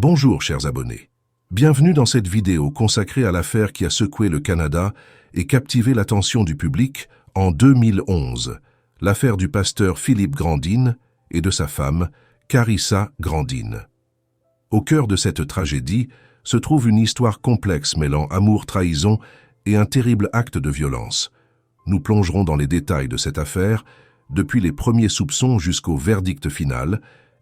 Bonjour chers abonnés. Bienvenue dans cette vidéo consacrée à l'affaire qui a secoué le Canada et captivé l'attention du public en 2011, l'affaire du pasteur Philippe Grandin et de sa femme, Carissa Grandin. Au cœur de cette tragédie se trouve une histoire complexe mêlant amour, trahison et un terrible acte de violence. Nous plongerons dans les détails de cette affaire, depuis les premiers soupçons jusqu'au verdict final,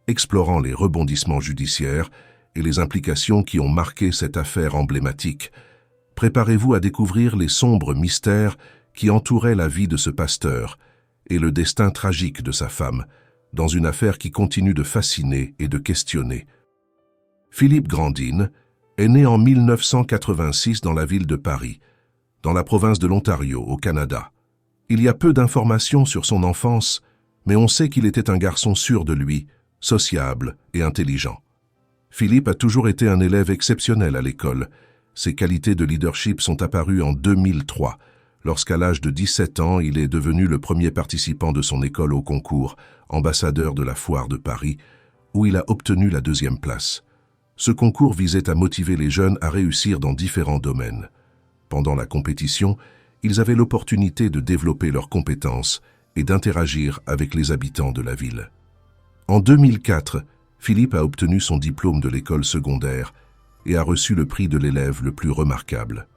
explorant les rebondissements judiciaires et les implications qui ont marqué cette affaire emblématique. Préparez-vous à découvrir les sombres mystères qui entouraient la vie de ce pasteur et le destin tragique de sa femme, dans une affaire qui continue de fasciner et de questionner. Philippe Grandin est né en 1986 dans la ville de Paris, dans la province de l'Ontario, au Canada. Il y a peu d'informations sur son enfance, mais on sait qu'il était un garçon sûr de lui, sociable et intelligent. Philippe a toujours été un élève exceptionnel à l'école. Ses qualités de leadership sont apparues en 2003, lorsqu'à l'âge de 17 ans, il est devenu le premier participant de son école au concours, ambassadeur de la Foire de Paris, où il a obtenu la 2e place. Ce concours visait à motiver les jeunes à réussir dans différents domaines. Pendant la compétition, ils avaient l'opportunité de développer leurs compétences et d'interagir avec les habitants de la ville. En 2004, Philippe a obtenu son diplôme de l'école secondaire et a reçu le prix de l'élève le plus remarquable.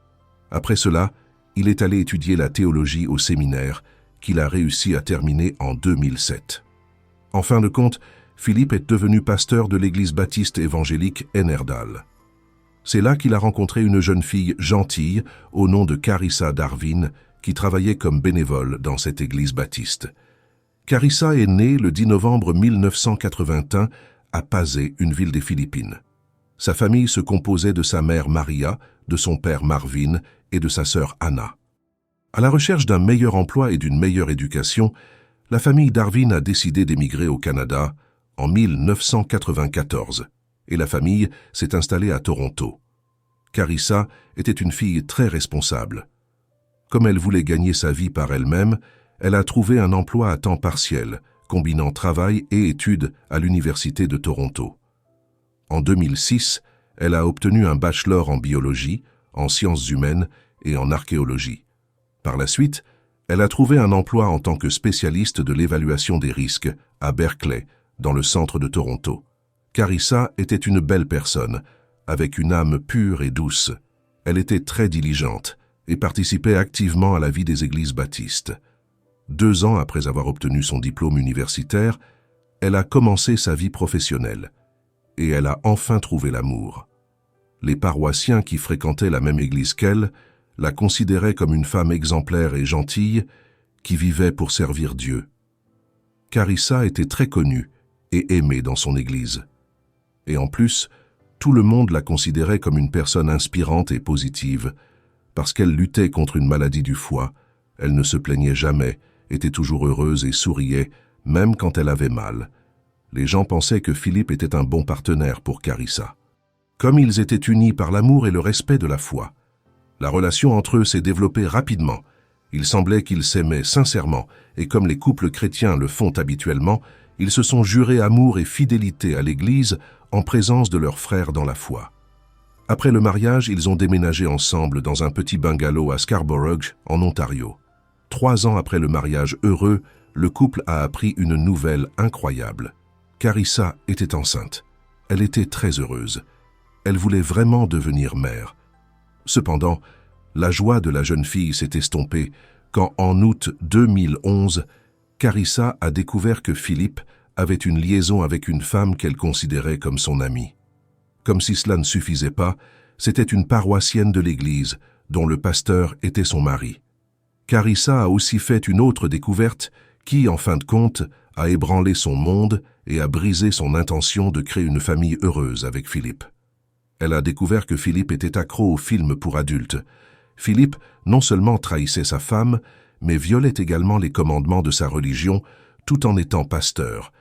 Après cela, il est allé étudier la théologie au séminaire, qu'il a réussi à terminer en 2007. En fin de compte, Philippe est devenu pasteur de l'église baptiste évangélique Hennerdal. C'est là qu'il a rencontré une jeune fille gentille au nom de Carissa Darwin, qui travaillait comme bénévole dans cette église baptiste. Carissa est née le 10 novembre 1981 à Pasay, une ville des Philippines. Sa famille se composait de sa mère Maria, de son père Marvin et de sa sœur Anna. À la recherche d'un meilleur emploi et d'une meilleure éducation, la famille Darwin a décidé d'émigrer au Canada en 1994 et la famille s'est installée à Toronto. Carissa était une fille très responsable. Comme elle voulait gagner sa vie par elle-même, elle a trouvé un emploi à temps partiel, combinant travail et études à l'Université de Toronto. En 2006, elle a obtenu un bachelor en biologie, en sciences humaines et en archéologie. Par la suite, elle a trouvé un emploi en tant que spécialiste de l'évaluation des risques à Berkeley, dans le centre de Toronto. Carissa était une belle personne, avec une âme pure et douce. Elle était très diligente et participait activement à la vie des églises baptistes. 2 ans après avoir obtenu son diplôme universitaire, elle a commencé sa vie professionnelle et elle a enfin trouvé l'amour. Les paroissiens qui fréquentaient la même église qu'elle la considéraient comme une femme exemplaire et gentille qui vivait pour servir Dieu. Carissa était très connue et aimée dans son église. Et en plus, tout le monde la considérait comme une personne inspirante et positive. Parce qu'elle luttait contre une maladie du foie, elle ne se plaignait jamais, était toujours heureuse et souriait, même quand elle avait mal. Les gens pensaient que Philippe était un bon partenaire pour Carissa. Comme ils étaient unis par l'amour et le respect de la foi, la relation entre eux s'est développée rapidement. Il semblait qu'ils s'aimaient sincèrement, et comme les couples chrétiens le font habituellement, ils se sont jurés amour et fidélité à l'Église en présence de leurs frères dans la foi. Après le mariage, ils ont déménagé ensemble dans un petit bungalow à Scarborough, en Ontario. 3 ans après le mariage heureux, le couple a appris une nouvelle incroyable. Carissa était enceinte. Elle était très heureuse. Elle voulait vraiment devenir mère. Cependant, la joie de la jeune fille s'est estompée quand, en août 2011, Carissa a découvert que Philippe avait une liaison avec une femme qu'elle considérait comme son amie. Comme si cela ne suffisait pas, c'était une paroissienne de l'église, dont le pasteur était son mari. Carissa a aussi fait une autre découverte qui, en fin de compte, a ébranlé son monde et a brisé son intention de créer une famille heureuse avec Philippe. Elle a découvert que Philippe était accro aux films pour adultes. Philippe non seulement trahissait sa femme, mais violait également les commandements de sa religion, tout en étant pasteur.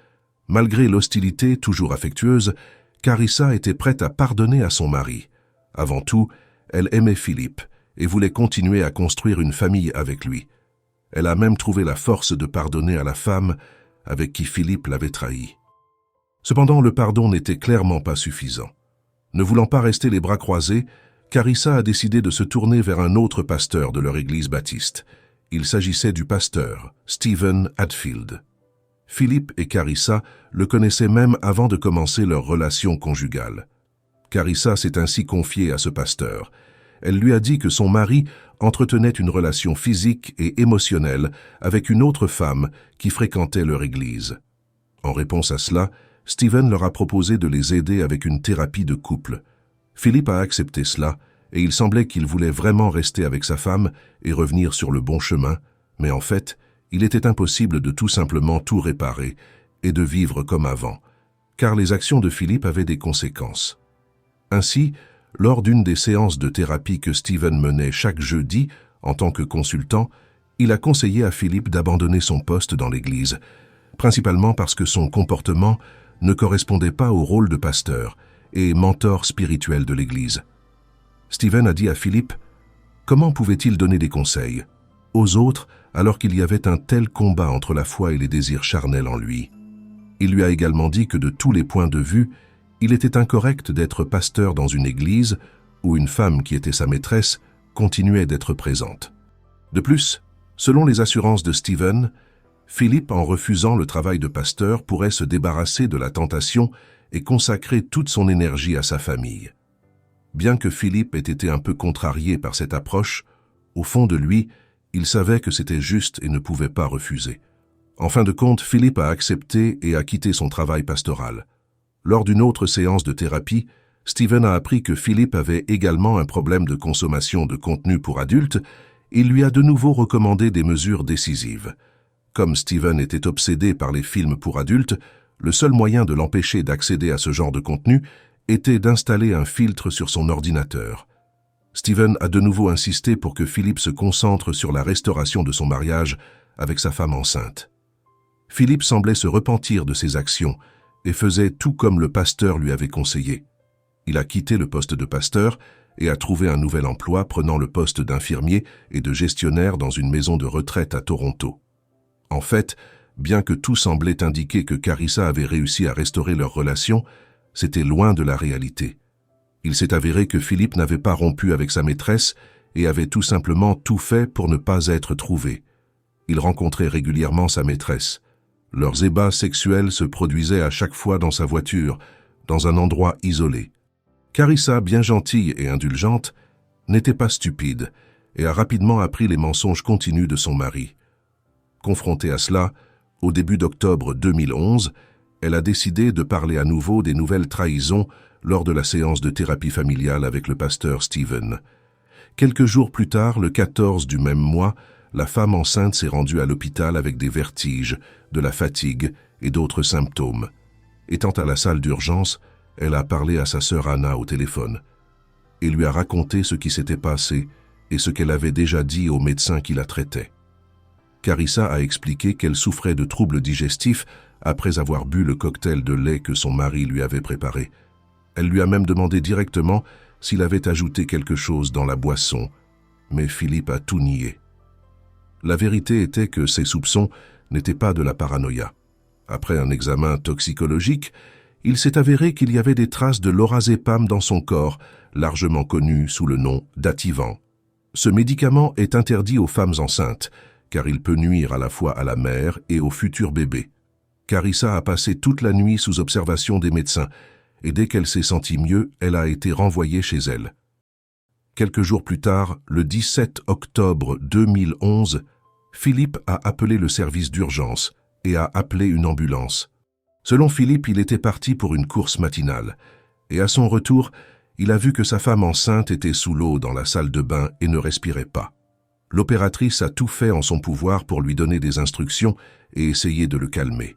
Malgré l'hostilité toujours affectueuse, Carissa était prête à pardonner à son mari. Avant tout, elle aimait Philippe et voulait continuer à construire une famille avec lui. Elle a même trouvé la force de pardonner à la femme avec qui Philippe l'avait trahi. Cependant, le pardon n'était clairement pas suffisant. Ne voulant pas rester les bras croisés, Carissa a décidé de se tourner vers un autre pasteur de leur église baptiste. Il s'agissait du pasteur Stephen Hadfield. Philippe et Carissa le connaissaient même avant de commencer leur relation conjugale. Carissa s'est ainsi confiée à ce pasteur. Elle lui a dit que son mari entretenait une relation physique et émotionnelle avec une autre femme qui fréquentait leur église. En réponse à cela, Stephen leur a proposé de les aider avec une thérapie de couple. Philippe a accepté cela, et il semblait qu'il voulait vraiment rester avec sa femme et revenir sur le bon chemin, mais en fait, il était impossible de tout simplement tout réparer et de vivre comme avant, car les actions de Philippe avaient des conséquences. Ainsi, lors d'une des séances de thérapie que Stephen menait chaque jeudi, en tant que consultant, il a conseillé à Philippe d'abandonner son poste dans l'église, principalement parce que son comportement ne correspondait pas au rôle de pasteur et mentor spirituel de l'église. Stephen a dit à Philippe « Comment pouvait-il donner des conseils aux autres alors qu'il y avait un tel combat entre la foi et les désirs charnels en lui ?» Il lui a également dit que de tous les points de vue, il était incorrect d'être pasteur dans une église où une femme qui était sa maîtresse continuait d'être présente. De plus, selon les assurances de Stephen, Philippe, en refusant le travail de pasteur, pourrait se débarrasser de la tentation et consacrer toute son énergie à sa famille. Bien que Philippe ait été un peu contrarié par cette approche, au fond de lui, il savait que c'était juste et ne pouvait pas refuser. En fin de compte, Philippe a accepté et a quitté son travail pastoral. Lors d'une autre séance de thérapie, Stephen a appris que Philippe avait également un problème de consommation de contenu pour adultes. Il lui a de nouveau recommandé des mesures décisives. Comme Stephen était obsédé par les films pour adultes, le seul moyen de l'empêcher d'accéder à ce genre de contenu était d'installer un filtre sur son ordinateur. Stephen a de nouveau insisté pour que Philippe se concentre sur la restauration de son mariage avec sa femme enceinte. Philippe semblait se repentir de ses actions et faisait tout comme le pasteur lui avait conseillé. Il a quitté le poste de pasteur et a trouvé un nouvel emploi prenant le poste d'infirmier et de gestionnaire dans une maison de retraite à Toronto. En fait, bien que tout semblait indiquer que Carissa avait réussi à restaurer leur relation, c'était loin de la réalité. Il s'est avéré que Philippe n'avait pas rompu avec sa maîtresse et avait tout simplement tout fait pour ne pas être trouvé. Il rencontrait régulièrement sa maîtresse. Leurs ébats sexuels se produisaient à chaque fois dans sa voiture, dans un endroit isolé. Carissa, bien gentille et indulgente, n'était pas stupide et a rapidement appris les mensonges continus de son mari. Confrontée à cela, au début d'octobre 2011, elle a décidé de parler à nouveau des nouvelles trahisons lors de la séance de thérapie familiale avec le pasteur Stephen. Quelques jours plus tard, le 14 du même mois, la femme enceinte s'est rendue à l'hôpital avec des vertiges, de la fatigue et d'autres symptômes. Étant à la salle d'urgence, elle a parlé à sa sœur Anna au téléphone et lui a raconté ce qui s'était passé et ce qu'elle avait déjà dit au médecin qui la traitait. Carissa a expliqué qu'elle souffrait de troubles digestifs après avoir bu le cocktail de lait que son mari lui avait préparé. Elle lui a même demandé directement s'il avait ajouté quelque chose dans la boisson, mais Philippe a tout nié. La vérité était que ses soupçons n'étaient pas de la paranoïa. Après un examen toxicologique, il s'est avéré qu'il y avait des traces de lorazépam dans son corps, largement connu sous le nom d'Ativan. Ce médicament est interdit aux femmes enceintes, car il peut nuire à la fois à la mère et au futur bébé. Carissa a passé toute la nuit sous observation des médecins, et dès qu'elle s'est sentie mieux, elle a été renvoyée chez elle. Quelques jours plus tard, le 17 octobre 2011, Philippe a appelé le service d'urgence et a appelé une ambulance. Selon Philippe, il était parti pour une course matinale, et à son retour, il a vu que sa femme enceinte était sous l'eau dans la salle de bain et ne respirait pas. L'opératrice a tout fait en son pouvoir pour lui donner des instructions et essayer de le calmer.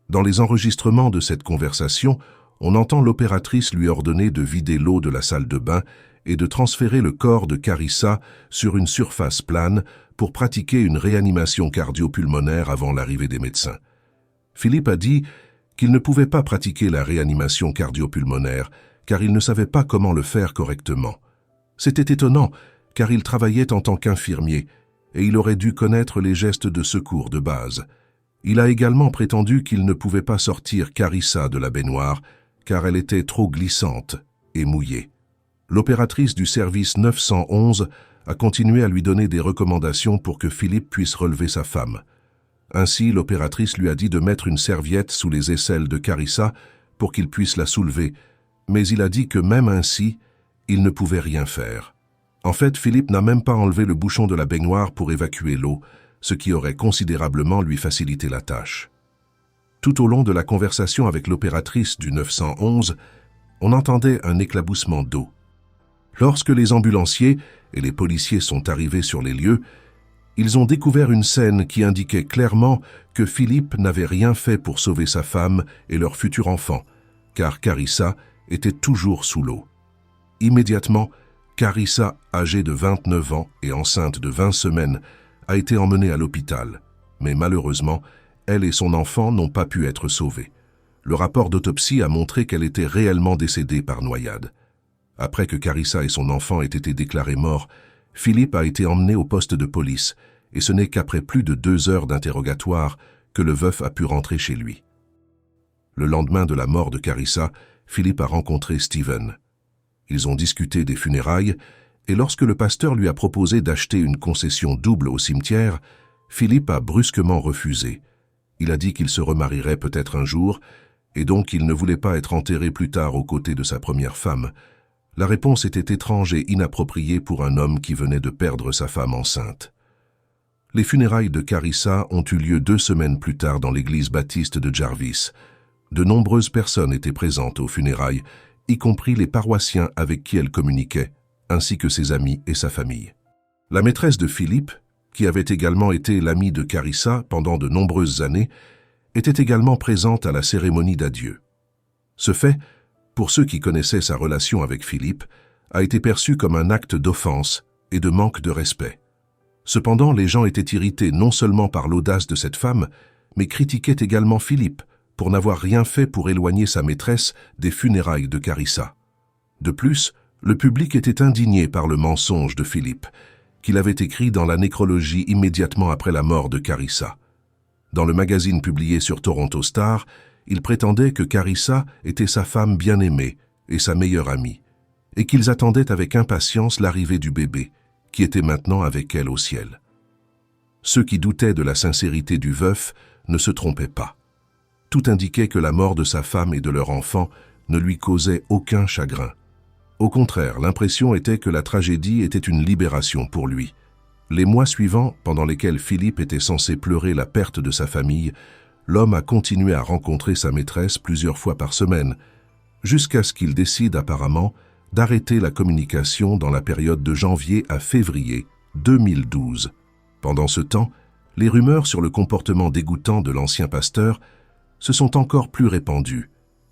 Dans les enregistrements de cette conversation, on entend l'opératrice lui ordonner de vider l'eau de la salle de bain et de transférer le corps de Carissa sur une surface plane pour pratiquer une réanimation cardio-pulmonaire avant l'arrivée des médecins. Philippe a dit qu'il ne pouvait pas pratiquer la réanimation cardio-pulmonaire car il ne savait pas comment le faire correctement. C'était étonnant car il travaillait en tant qu'infirmier et il aurait dû connaître les gestes de secours de base. Il a également prétendu qu'il ne pouvait pas sortir Carissa de la baignoire car elle était trop glissante et mouillé. L'opératrice du service 911 a continué à lui donner des recommandations pour que Philippe puisse relever sa femme. Ainsi, l'opératrice lui a dit de mettre une serviette sous les aisselles de Carissa pour qu'il puisse la soulever, mais il a dit que même ainsi, il ne pouvait rien faire. En fait, Philippe n'a même pas enlevé le bouchon de la baignoire pour évacuer l'eau, ce qui aurait considérablement lui facilité la tâche. Tout au long de la conversation avec l'opératrice du 911, on entendait un éclaboussement d'eau. Lorsque les ambulanciers et les policiers sont arrivés sur les lieux, ils ont découvert une scène qui indiquait clairement que Philippe n'avait rien fait pour sauver sa femme et leur futur enfant, car Carissa était toujours sous l'eau. Immédiatement, Carissa, âgée de 29 ans et enceinte de 20 semaines, a été emmenée à l'hôpital, mais malheureusement, elle et son enfant n'ont pas pu être sauvés. Le rapport d'autopsie a montré qu'elle était réellement décédée par noyade. Après que Carissa et son enfant aient été déclarés morts, Philippe a été emmené au poste de police, et ce n'est qu'après plus de 2 heures d'interrogatoire que le veuf a pu rentrer chez lui. Le lendemain de la mort de Carissa, Philippe a rencontré Steven. Ils ont discuté des funérailles, et lorsque le pasteur lui a proposé d'acheter une concession double au cimetière, Philippe a brusquement refusé. Il a dit qu'il se remarierait peut-être un jour, et donc il ne voulait pas être enterré plus tard aux côtés de sa première femme. La réponse était étrange et inappropriée pour un homme qui venait de perdre sa femme enceinte. Les funérailles de Carissa ont eu lieu 2 semaines plus tard dans l'église baptiste de Jarvis. De nombreuses personnes étaient présentes aux funérailles, y compris les paroissiens avec qui elle communiquait, ainsi que ses amis et sa famille. La maîtresse de Philippe, qui avait également été l'amie de Carissa pendant de nombreuses années, était également présente à la cérémonie d'adieu. Ce fait, pour ceux qui connaissaient sa relation avec Philippe, a été perçu comme un acte d'offense et de manque de respect. Cependant, les gens étaient irrités non seulement par l'audace de cette femme, mais critiquaient également Philippe pour n'avoir rien fait pour éloigner sa maîtresse des funérailles de Carissa. De plus, le public était indigné par le mensonge de Philippe, qu'il avait écrit dans la nécrologie immédiatement après la mort de Carissa. Dans le magazine publié sur Toronto Star, il prétendait que Carissa était sa femme bien-aimée et sa meilleure amie, et qu'ils attendaient avec impatience l'arrivée du bébé, qui était maintenant avec elle au ciel. Ceux qui doutaient de la sincérité du veuf ne se trompaient pas. Tout indiquait que la mort de sa femme et de leur enfant ne lui causait aucun chagrin. Au contraire, l'impression était que la tragédie était une libération pour lui. Les mois suivants, pendant lesquels Philippe était censé pleurer la perte de sa famille, l'homme a continué à rencontrer sa maîtresse plusieurs fois par semaine, jusqu'à ce qu'il décide apparemment d'arrêter la communication dans la période de janvier à février 2012. Pendant ce temps, les rumeurs sur le comportement dégoûtant de l'ancien pasteur se sont encore plus répandues,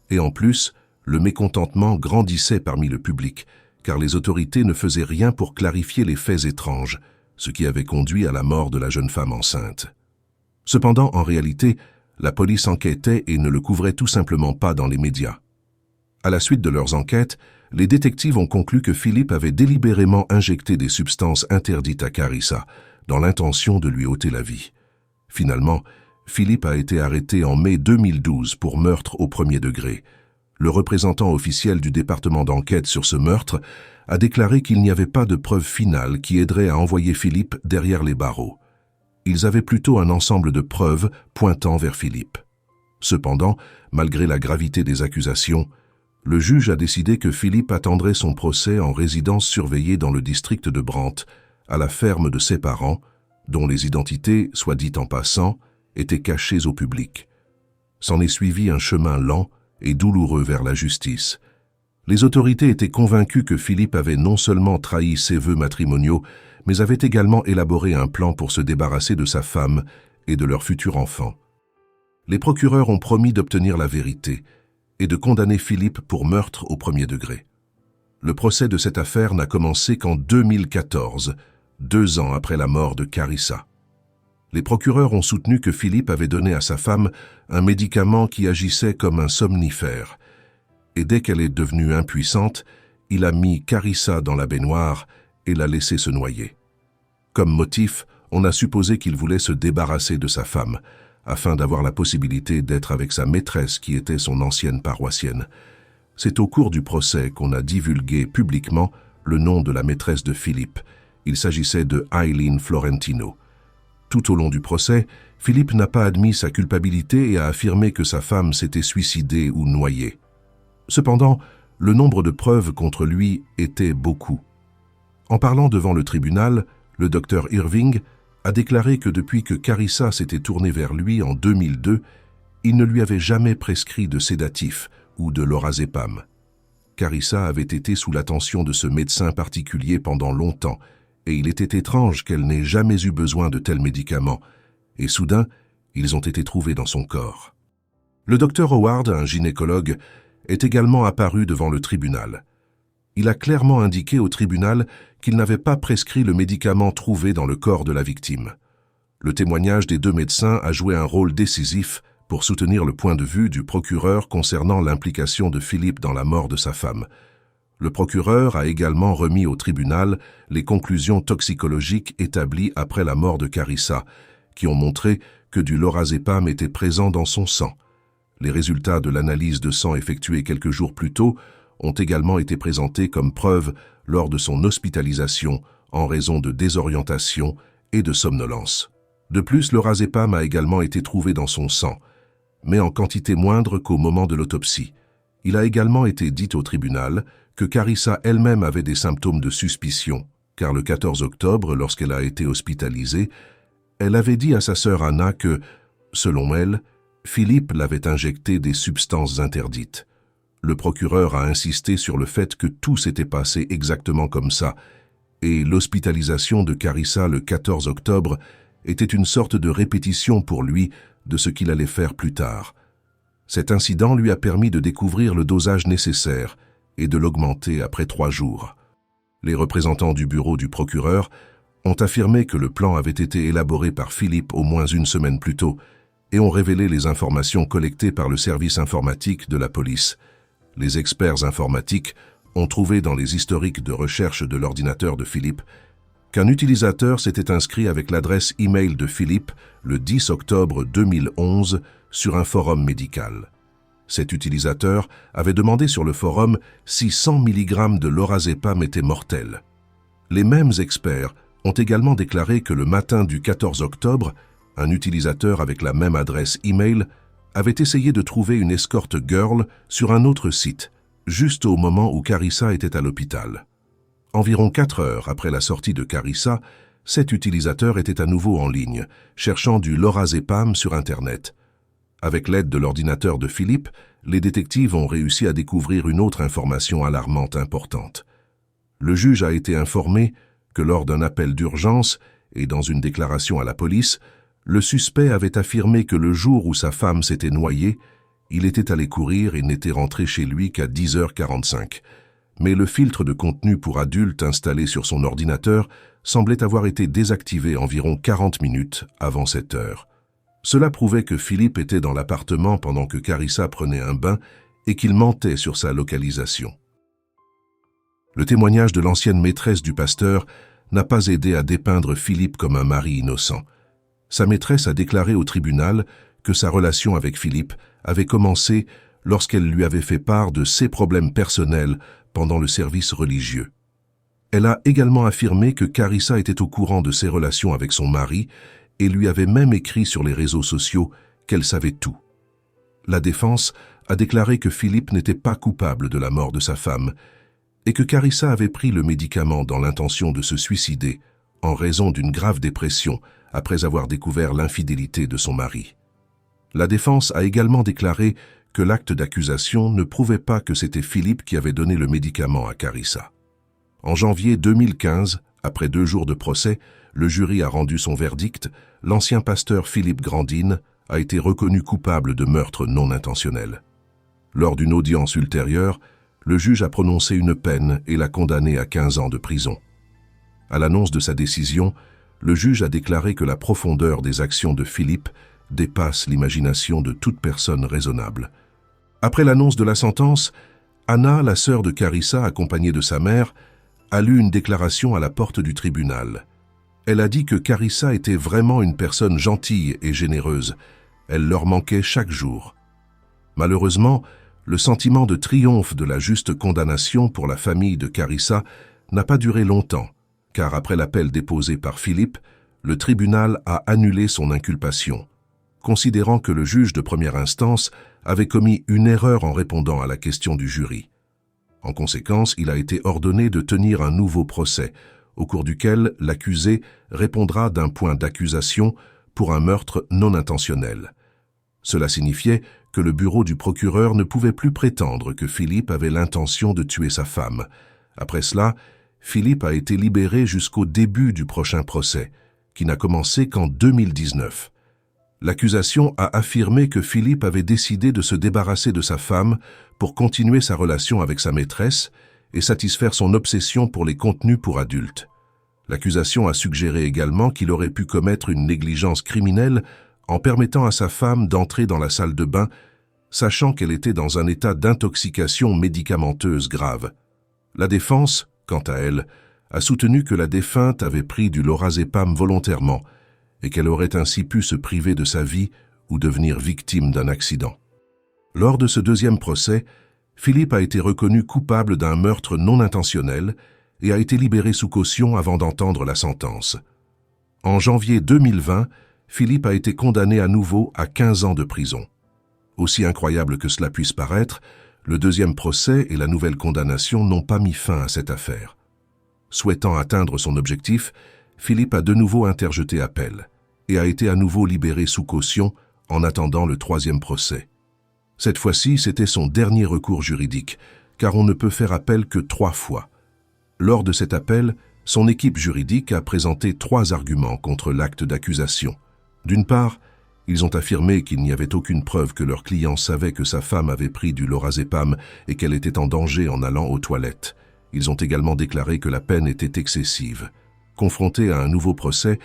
et en plus, le mécontentement grandissait parmi le public, car les autorités ne faisaient rien pour clarifier les faits étranges, ce qui avait conduit à la mort de la jeune femme enceinte. Cependant, en réalité, la police enquêtait et ne le couvrait tout simplement pas dans les médias. À la suite de leurs enquêtes, les détectives ont conclu que Philippe avait délibérément injecté des substances interdites à Carissa, dans l'intention de lui ôter la vie. Finalement, Philippe a été arrêté en mai 2012 pour meurtre au premier degré. Le représentant officiel du département d'enquête sur ce meurtre a déclaré qu'il n'y avait pas de preuve finale qui aiderait à envoyer Philippe derrière les barreaux. Ils avaient plutôt un ensemble de preuves pointant vers Philippe. Cependant, malgré la gravité des accusations, le juge a décidé que Philippe attendrait son procès en résidence surveillée dans le district de Brant, à la ferme de ses parents, dont les identités, soit dit en passant, étaient cachées au public. S'en est suivi un chemin lent et douloureux vers la justice. Les autorités étaient convaincues que Philippe avait non seulement trahi ses vœux matrimoniaux, mais avait également élaboré un plan pour se débarrasser de sa femme et de leur futur enfant. Les procureurs ont promis d'obtenir la vérité et de condamner Philippe pour meurtre au premier degré. Le procès de cette affaire n'a commencé qu'en 2014, 2 ans après la mort de Carissa. Les procureurs ont soutenu que Philippe avait donné à sa femme un médicament qui agissait comme un somnifère, et dès qu'elle est devenue impuissante, il a mis Carissa dans la baignoire et l'a laissée se noyer. Comme motif, on a supposé qu'il voulait se débarrasser de sa femme, afin d'avoir la possibilité d'être avec sa maîtresse qui était son ancienne paroissienne. C'est au cours du procès qu'on a divulgué publiquement le nom de la maîtresse de Philippe. Il s'agissait de Eileen Florentino. Tout au long du procès, Philippe n'a pas admis sa culpabilité et a affirmé que sa femme s'était suicidée ou noyée. Cependant, le nombre de preuves contre lui était beaucoup. En parlant devant le tribunal, le docteur Irving a déclaré que depuis que Carissa s'était tournée vers lui en 2002, il ne lui avait jamais prescrit de sédatif ou de lorazépam. Carissa avait été sous l'attention de ce médecin particulier pendant longtemps, et il était étrange qu'elle n'ait jamais eu besoin de tels médicaments, et soudain, ils ont été trouvés dans son corps. Le docteur Howard, un gynécologue, est également apparu devant le tribunal. Il a clairement indiqué au tribunal qu'il n'avait pas prescrit le médicament trouvé dans le corps de la victime. Le témoignage des deux médecins a joué un rôle décisif pour soutenir le point de vue du procureur concernant l'implication de Philippe dans la mort de sa femme. Le procureur a également remis au tribunal les conclusions toxicologiques établies après la mort de Carissa, qui ont montré que du lorazépam était présent dans son sang. Les résultats de l'analyse de sang effectuée quelques jours plus tôt ont également été présentés comme preuve lors de son hospitalisation en raison de désorientation et de somnolence. De plus, le lorazépam a également été trouvé dans son sang, mais en quantité moindre qu'au moment de l'autopsie. Il a également été dit au tribunal que Carissa elle-même avait des symptômes de suspicion, car le 14 octobre, lorsqu'elle a été hospitalisée, elle avait dit à sa sœur Anna que, selon elle, Philippe l'avait injecté des substances interdites. Le procureur a insisté sur le fait que tout s'était passé exactement comme ça, et l'hospitalisation de Carissa le 14 octobre était une sorte de répétition pour lui de ce qu'il allait faire plus tard. Cet incident lui a permis de découvrir le dosage nécessaire et de l'augmenter après 3 jours. Les représentants du bureau du procureur ont affirmé que le plan avait été élaboré par Philippe au moins une semaine plus tôt et ont révélé les informations collectées par le service informatique de la police. Les experts informatiques ont trouvé dans les historiques de recherche de l'ordinateur de Philippe qu'un utilisateur s'était inscrit avec l'adresse e-mail de Philippe le 10 octobre 2011 sur un forum médical. Cet utilisateur avait demandé sur le forum si 100 mg de lorazépam était mortel. Les mêmes experts ont également déclaré que le matin du 14 octobre, un utilisateur avec la même adresse e-mail avait essayé de trouver une escort girl sur un autre site, juste au moment où Carissa était à l'hôpital. Environ 4 heures après la sortie de Carissa, cet utilisateur était à nouveau en ligne, cherchant du lorazépam sur Internet. Avec l'aide de l'ordinateur de Philippe, les détectives ont réussi à découvrir une autre information alarmante importante. Le juge a été informé que lors d'un appel d'urgence et dans une déclaration à la police, le suspect avait affirmé que le jour où sa femme s'était noyée, il était allé courir et n'était rentré chez lui qu'à 10h45. Mais le filtre de contenu pour adultes installé sur son ordinateur semblait avoir été désactivé environ 40 minutes avant cette heure. Cela prouvait que Philippe était dans l'appartement pendant que Carissa prenait un bain et qu'il mentait sur sa localisation. Le témoignage de l'ancienne maîtresse du pasteur n'a pas aidé à dépeindre Philippe comme un mari innocent. Sa maîtresse a déclaré au tribunal que sa relation avec Philippe avait commencé lorsqu'elle lui avait fait part de ses problèmes personnels pendant le service religieux. Elle a également affirmé que Carissa était au courant de ses relations avec son mari et lui avait même écrit sur les réseaux sociaux qu'elle savait tout. La défense a déclaré que Philippe n'était pas coupable de la mort de sa femme et que Carissa avait pris le médicament dans l'intention de se suicider en raison d'une grave dépression après avoir découvert l'infidélité de son mari. La défense a également déclaré que l'acte d'accusation ne prouvait pas que c'était Philippe qui avait donné le médicament à Carissa. En janvier 2015, après 2 jours de procès, le jury a rendu son verdict. L'ancien pasteur Philippe Grandin a été reconnu coupable de meurtre non intentionnel. Lors d'une audience ultérieure, le juge a prononcé une peine et l'a condamné à 15 ans de prison. À l'annonce de sa décision, le juge a déclaré que la profondeur des actions de Philippe dépasse l'imagination de toute personne raisonnable. Après l'annonce de la sentence, Anna, la sœur de Carissa, accompagnée de sa mère, a lu une déclaration à la porte du tribunal. Elle a dit que Carissa était vraiment une personne gentille et généreuse. Elle leur manquait chaque jour. Malheureusement, le sentiment de triomphe de la juste condamnation pour la famille de Carissa n'a pas duré longtemps, car après l'appel déposé par Philippe, le tribunal a annulé son inculpation, considérant que le juge de première instance avait commis une erreur en répondant à la question du jury. En conséquence, il a été ordonné de tenir un nouveau procès, au cours duquel l'accusé répondra d'un point d'accusation pour un meurtre non intentionnel. Cela signifiait que le bureau du procureur ne pouvait plus prétendre que Philippe avait l'intention de tuer sa femme. Après cela, Philippe a été libéré jusqu'au début du prochain procès, qui n'a commencé qu'en 2019. L'accusation a affirmé que Philippe avait décidé de se débarrasser de sa femme pour continuer sa relation avec sa maîtresse et satisfaire son obsession pour les contenus pour adultes. L'accusation a suggéré également qu'il aurait pu commettre une négligence criminelle en permettant à sa femme d'entrer dans la salle de bain, sachant qu'elle était dans un état d'intoxication médicamenteuse grave. La défense, quant à elle, a soutenu que la défunte avait pris du lorazépam volontairement et qu'elle aurait ainsi pu se priver de sa vie ou devenir victime d'un accident. Lors de ce deuxième procès, Philippe a été reconnu coupable d'un meurtre non intentionnel et a été libéré sous caution avant d'entendre la sentence. En janvier 2020, Philippe a été condamné à nouveau à 15 ans de prison. Aussi incroyable que cela puisse paraître, le deuxième procès et la nouvelle condamnation n'ont pas mis fin à cette affaire. Souhaitant atteindre son objectif, Philippe a de nouveau interjeté appel et a été à nouveau libéré sous caution en attendant le troisième procès. Cette fois-ci, c'était son dernier recours juridique, car on ne peut faire appel que 3 fois. Lors de cet appel, son équipe juridique a présenté 3 arguments contre l'acte d'accusation. D'une part, ils ont affirmé qu'il n'y avait aucune preuve que leur client savait que sa femme avait pris du lorazépam et qu'elle était en danger en allant aux toilettes. Ils ont également déclaré que la peine était excessive. Confrontée à un nouveau procès,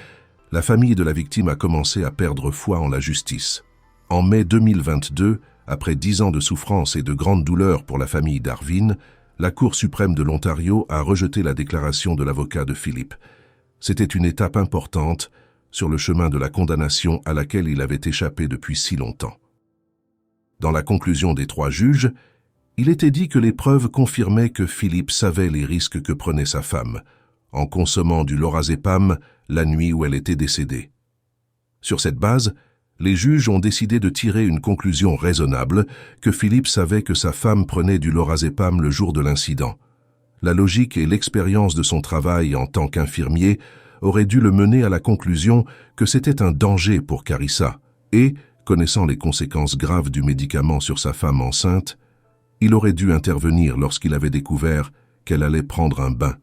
la famille de la victime a commencé à perdre foi en la justice. En mai 2022, après 10 ans de souffrance et de grandes douleurs pour la famille Darvin, la Cour suprême de l'Ontario a rejeté la déclaration de l'avocat de Philippe. C'était une étape importante sur le chemin de la condamnation à laquelle il avait échappé depuis si longtemps. Dans la conclusion des 3 juges, il était dit que les preuves confirmaient que Philippe savait les risques que prenait sa femme, en consommant du lorazépam la nuit où elle était décédée. Sur cette base, les juges ont décidé de tirer une conclusion raisonnable que Philippe savait que sa femme prenait du lorazépam le jour de l'incident. La logique et l'expérience de son travail en tant qu'infirmier auraient dû le mener à la conclusion que c'était un danger pour Carissa et, connaissant les conséquences graves du médicament sur sa femme enceinte, il aurait dû intervenir lorsqu'il avait découvert qu'elle allait prendre un bain.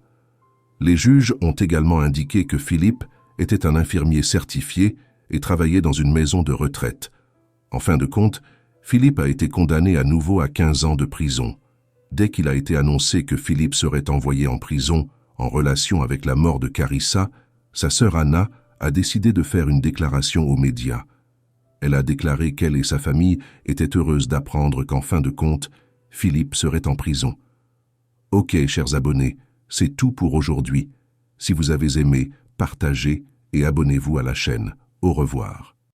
Les juges ont également indiqué que Philippe était un infirmier certifié et travaillait dans une maison de retraite. En fin de compte, Philippe a été condamné à nouveau à 15 ans de prison. Dès qu'il a été annoncé que Philippe serait envoyé en prison en relation avec la mort de Carissa, sa sœur Anna a décidé de faire une déclaration aux médias. Elle a déclaré qu'elle et sa famille étaient heureuses d'apprendre qu'en fin de compte, Philippe serait en prison. Ok, chers abonnés, c'est tout pour aujourd'hui. Si vous avez aimé, partagez et abonnez-vous à la chaîne. Au revoir.